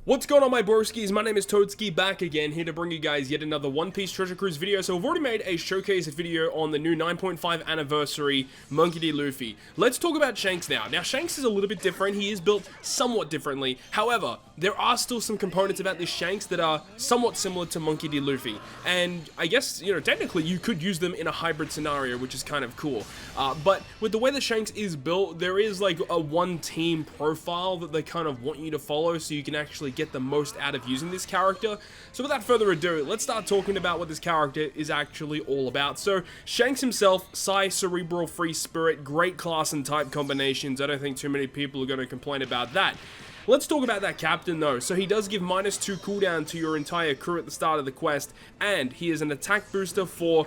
What's going on, my broskiis? My name is Toadskii, back again, here to bring you guys yet another One Piece Treasure Cruise video. So we've already made a showcase video on the new 9.5 anniversary Monkey D. Luffy. Let's talk about Shanks now. Now, Shanks is a little bit different. He is built somewhat differently. However, there are still some components about this Shanks that are somewhat similar to Monkey D. Luffy. And I guess, technically you could use them in a hybrid scenario, which is kind of cool. But with the way that Shanks is built, there is like a one-team profile that they kind of want you to follow so you can actually get the most out of using this character. So without further ado, let's start talking about what this character is actually all about. So Shanks himself, Sai, Cerebral, Free Spirit, great class and type combinations. I don't think too many people are going to complain about that. Let's talk about that captain though. So he does give -2 cooldown to your entire crew at the start of the quest, and he is an attack booster for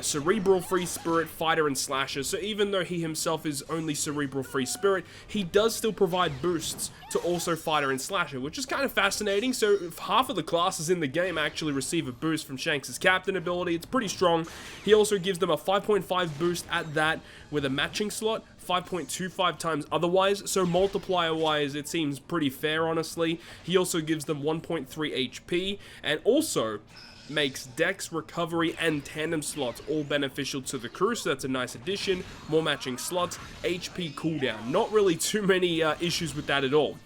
Cerebral, Free Spirit, Fighter, and Slasher. So even though he himself is only Cerebral, Free Spirit, he does still provide boosts to also Fighter and Slasher, which is kind of fascinating. So if half of the classes in the game actually receive a boost from Shanks' captain ability, it's pretty strong. He also gives them a 5.5 boost at that with a matching slot, 5.25 times otherwise, so multiplier wise it seems pretty fair, honestly. He also gives them 1.3 HP, and also makes Dex, Recovery, and Tandem slots all beneficial to the crew, so that's a nice addition. More matching slots, HP cooldown. Not really too many issues with that at all.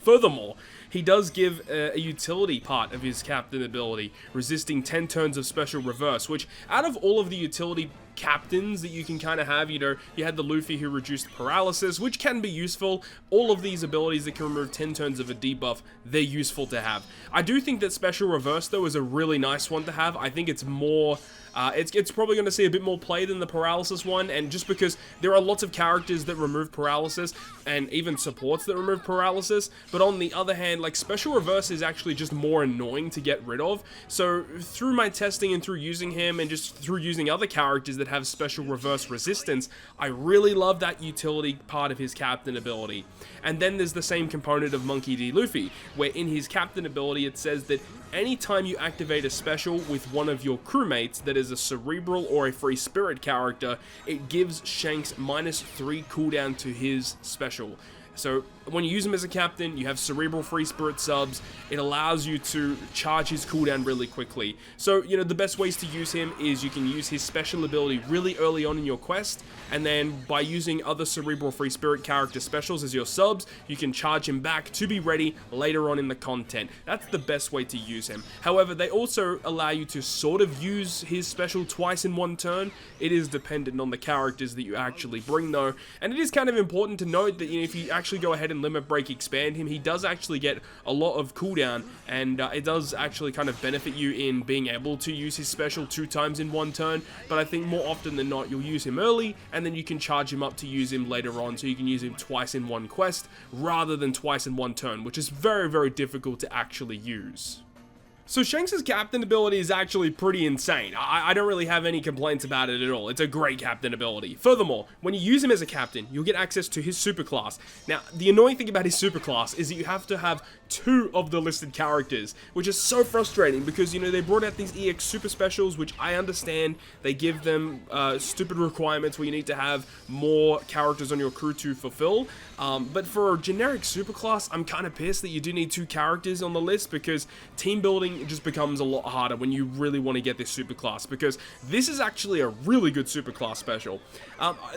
Furthermore, he does give a utility part of his captain ability, resisting 10 turns of special reverse, which out of all of the utility captains that you can kind of have, you had the Luffy who reduced paralysis, which can be useful. All of these abilities that can remove 10 turns of a debuff, they're useful to have. I do think that special reverse though is a really nice one to have. I think it's more it's probably going to see a bit more play than the paralysis one, and just because there are lots of characters that remove paralysis and even supports that remove paralysis, but on the other hand, like, special reverse is actually just more annoying to get rid of. So through my testing and through using him and just through using other characters that have special reverse resistance, I really love that utility part of his captain ability. And then there's the same component of Monkey D. Luffy, where in his captain ability it says that anytime you activate a special with one of your crewmates that is a Cerebral or a Free Spirit character, it gives Shanks -3 cooldown to his special. So when you use him as a captain, you have Cerebral, Free Spirit subs. It allows you to charge his cooldown really quickly. So, the best ways to use him is you can use his special ability really early on in your quest, and then by using other Cerebral, Free Spirit character specials as your subs, you can charge him back to be ready later on in the content. That's the best way to use him. However, they also allow you to sort of use his special twice in one turn. It is dependent on the characters that you actually bring though, and it is kind of important to note that if you actually go ahead and limit break expand him, he does actually get a lot of cooldown, and it does actually kind of benefit you in being able to use his special 2 times in one turn. But I think more often than not you'll use him early, and then you can charge him up to use him later on, so you can use him twice in one quest rather than twice in one turn, which is very, very difficult to actually use. So Shanks' captain ability is actually pretty insane. I don't really have any complaints about it at all. It's a great captain ability. Furthermore, when you use him as a captain, you'll get access to his superclass. Now, the annoying thing about his superclass is that you have to have 2 of the listed characters, which is so frustrating because, they brought out these EX super specials, which I understand. They give them stupid requirements where you need to have more characters on your crew to fulfill. But for a generic superclass, I'm kind of pissed that you do need 2 characters on the list, because team building just becomes a lot harder when you really want to get this superclass, because this is actually a really good superclass special.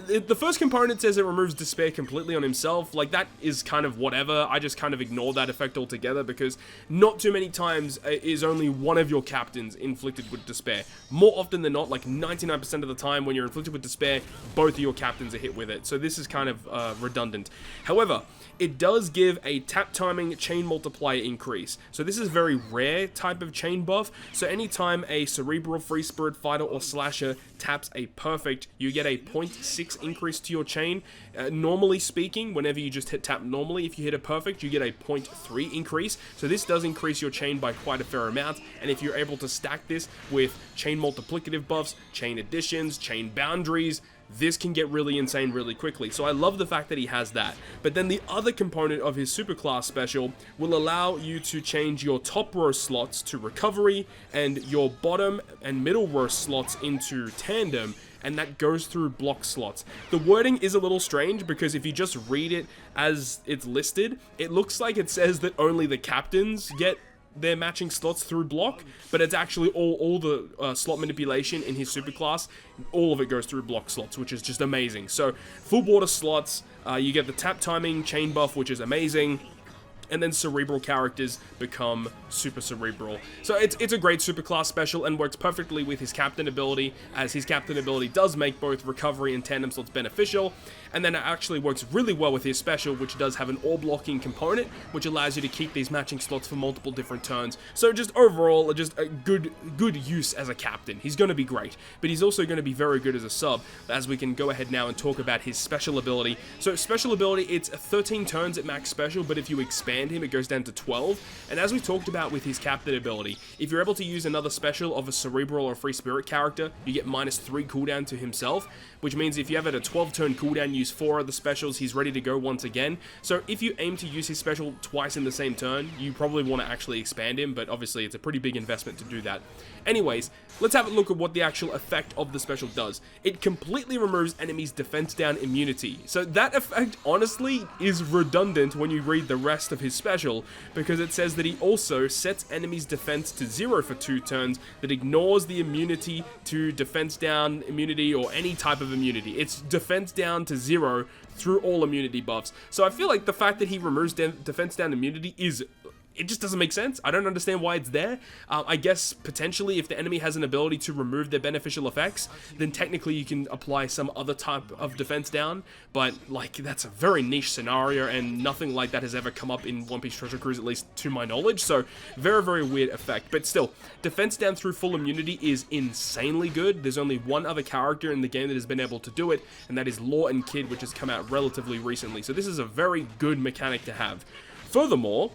The first component says it removes despair completely on himself. Like, that is kind of whatever. I just kind of ignore that effect altogether, because not too many times is only one of your captains inflicted with despair. More often than not, like 99% of the time when you're inflicted with despair, both of your captains are hit with it. So this is kind of redundant. However, it does give a tap timing chain multiplier increase. So this is a very rare type of chain buff. So anytime a Cerebral, Free Spirit, Fighter, or Slasher taps a perfect, you get a 0.6 increase to your chain. Normally speaking, whenever you just hit tap normally, if you hit a perfect, you get a 0.3 increase. So this does increase your chain by quite a fair amount. And if you're able to stack this with chain multiplicative buffs, chain additions, chain boundaries, this can get really insane really quickly. So I love the fact that he has that. But then the other component of his superclass special will allow you to change your top row slots to recovery and your bottom and middle row slots into tandem, and that goes through block slots. The wording is a little strange because if you just read it as it's listed, it looks like it says that only the captains get their matching slots through block, but it's actually all the slot manipulation in his superclass, all of it goes through block slots, which is just amazing. So full border slots, you get the tap timing chain buff, which is amazing. And then Cerebral characters become Super Cerebral. So it's a great superclass special and works perfectly with his captain ability, as his captain ability does make both recovery and tandem slots beneficial. And then it actually works really well with his special, which does have an all blocking component, which allows you to keep these matching slots for multiple different turns. So just overall, just a good use as a captain. He's going to be great, but he's also going to be very good as a sub, as we can go ahead now and talk about his special ability. So special ability, it's 13 turns at max special, but if you expand him, it goes down to 12. And as we talked about with his captain ability, if you're able to use another special of a Cerebral or Free Spirit character, you get -3 cooldown to himself, which means if you have it a 12 turn cooldown, use 4 of the specials, he's ready to go once again. So if you aim to use his special twice in the same turn, you probably want to actually expand him, but obviously it's a pretty big investment to do that. Anyways, let's have a look at what the actual effect of the special does. It completely removes enemies' defense down immunity. So that effect honestly is redundant when you read the rest of his special, because it says that he also sets enemies' defense to 0 for 2 turns, that ignores the immunity to defense down immunity or any type of immunity. It's defense down to 0 through all immunity buffs. So I feel like the fact that he removes defense down immunity it just doesn't make sense. I don't understand why it's there. I guess potentially if the enemy has an ability to remove their beneficial effects, then technically you can apply some other type of defense down, but like that's a very niche scenario and nothing like that has ever come up in One Piece Treasure Cruise, at least to my knowledge, so very, very weird effect. But still, defense down through full immunity is insanely good. There's only one other character in the game that has been able to do it, and that is Law and Kid, which has come out relatively recently, so this is a very good mechanic to have. Furthermore,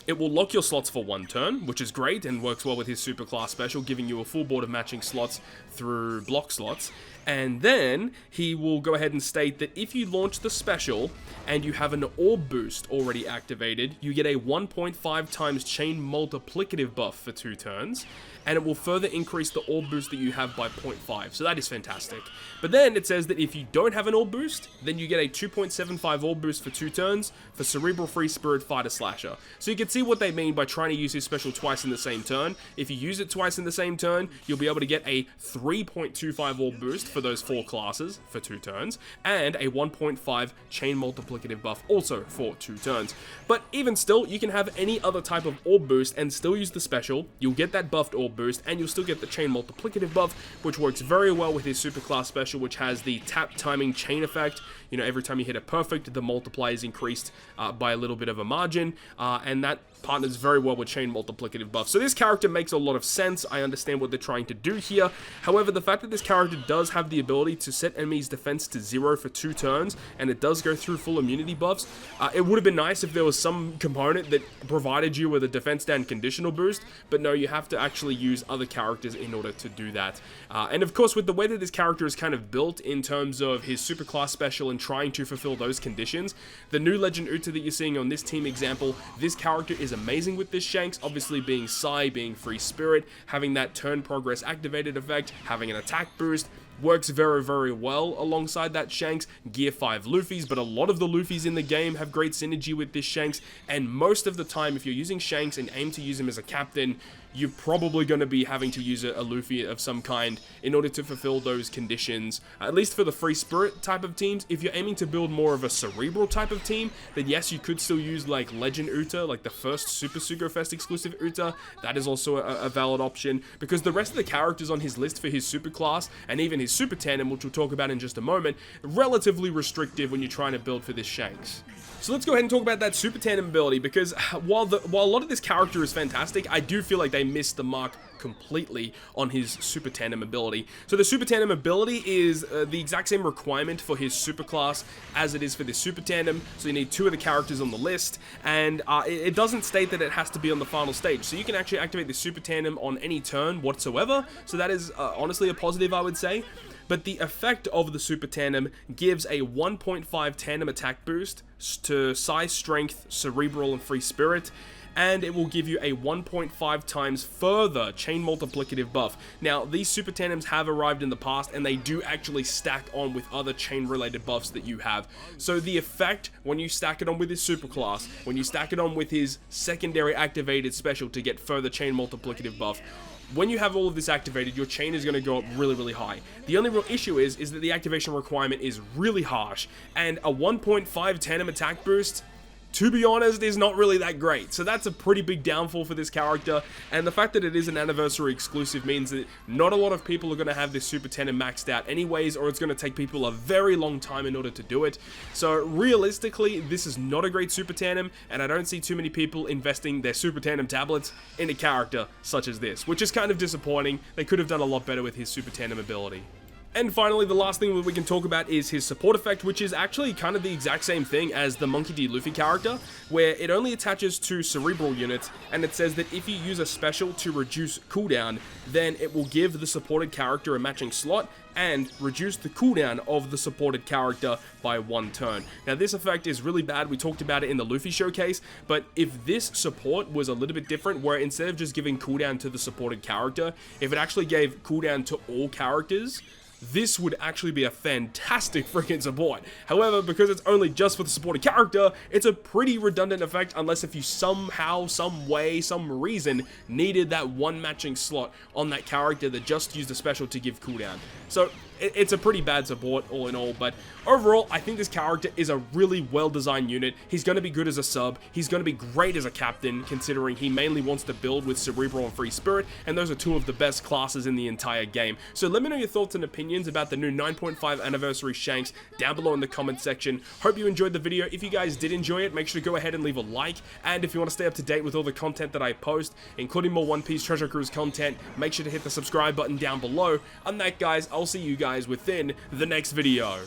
it will lock your slots for 1 turn, which is great and works well with his superclass special, giving you a full board of matching slots through block slots. And then he will go ahead and state that if you launch the special and you have an orb boost already activated, you get a 1.5 times chain multiplicative buff for 2 turns, and it will further increase the orb boost that you have by 0.5, so that is fantastic. But then it says that if you don't have an orb boost, then you get a 2.75 orb boost for 2 turns for Cerebral Free Spirit Fighter Slasher. So you can see what they mean by trying to use his special twice in the same turn. If you use it twice in the same turn, you'll be able to get a 3.25 orb boost for those 4 classes for 2 turns, and a 1.5 chain multiplicative buff also for 2 turns. But even still, you can have any other type of orb boost and still use the special. You'll get that buffed orb boost, and you'll still get the chain multiplicative buff, which works very well with his superclass special, which has the tap timing chain effect. You know, every time you hit a perfect, the multiplier is increased by a little bit of a margin, and that partners very well with chain multiplicative buff. So this character makes a lot of sense. I understand what they're trying to do here. However, the fact that this character does have the ability to set enemies' defense to 0 for 2 turns, and it does go through full immunity buffs, it would have been nice if there was some component that provided you with a defense down conditional boost, but no, you have to actually use other characters in order to do that. And of course, with the way that this character is kind of built in terms of his superclass special and trying to fulfill those conditions, the new Legend Uta that you're seeing on this team example, this character is amazing with this Shanks, obviously being Psy, being Free Spirit, having that turn progress activated effect, having an attack boost, works very, very well alongside that Shanks. Gear 5 Luffy's, but a lot of the Luffy's in the game have great synergy with this Shanks, and most of the time, if you're using Shanks and aim to use him as a captain, you're probably going to be having to use a Luffy of some kind in order to fulfill those conditions, at least for the Free Spirit type of teams. If you're aiming to build more of a Cerebral type of team, then yes, you could still use like Legend Uta, like the first Super Sugo Fest exclusive Uta. That is also a valid option, because the rest of the characters on his list for his super class, and even his super tandem, which we'll talk about in just a moment, relatively restrictive when you're trying to build for this Shanks. So let's go ahead and talk about that super tandem ability, because while a lot of this character is fantastic, I do feel like they missed the mark completely on his super tandem ability. So the super tandem ability is the exact same requirement for his super class as it is for this super tandem. So you need 2 of the characters on the list, and it doesn't state that it has to be on the final stage. So you can actually activate the super tandem on any turn whatsoever. So that is honestly a positive, I would say. But the effect of the super tandem gives a 1.5 tandem attack boost to size, strength, cerebral, and free spirit, and it will give you a 1.5 times further chain multiplicative buff. Now, these super tandems have arrived in the past, and they do actually stack on with other chain related buffs that you have. So the effect, when you stack it on with his super class, when you stack it on with his secondary activated special to get further chain multiplicative buff, when you have all of this activated, your chain is going to go up really, really high. The only real issue is that the activation requirement is really harsh, and a 1.5 tandem attack boost, to be honest, is not really that great. So that's a pretty big downfall for this character, and the fact that it is an anniversary exclusive means that not a lot of people are going to have this super tandem maxed out anyways, or it's going to take people a very long time in order to do it. So realistically, this is not a great super tandem, and I don't see too many people investing their super tandem tablets in a character such as this, which is kind of disappointing. They could have done a lot better with his super tandem ability. And finally, the last thing that we can talk about is his support effect, which is actually kind of the exact same thing as the Monkey D. Luffy character, where it only attaches to Cerebral units, and it says that if you use a special to reduce cooldown, then it will give the supported character a matching slot, and reduce the cooldown of the supported character by 1 turn. Now, this effect is really bad. We talked about it in the Luffy showcase, but if this support was a little bit different, where instead of just giving cooldown to the supported character, if it actually gave cooldown to all characters, this would actually be a fantastic freaking support. However, because it's only just for the supported character, it's a pretty redundant effect unless if you somehow, some way, some reason needed that one matching slot on that character that just used a special to give cooldown. So it's a pretty bad support all in all, but overall, I think this character is a really well-designed unit. He's going to be good as a sub. He's going to be great as a captain, considering he mainly wants to build with Cerebral and Free Spirit, and those are 2 of the best classes in the entire game. So let me know your thoughts and opinions about the new 9.5 anniversary Shanks down below in the comment section. Hope you enjoyed the video. If you guys did enjoy it, make sure to go ahead and leave a like, and if you want to stay up to date with all the content that I post, including more One Piece Treasure Cruise content, make sure to hit the subscribe button down below. On that, guys, I'll see you guys within the next video.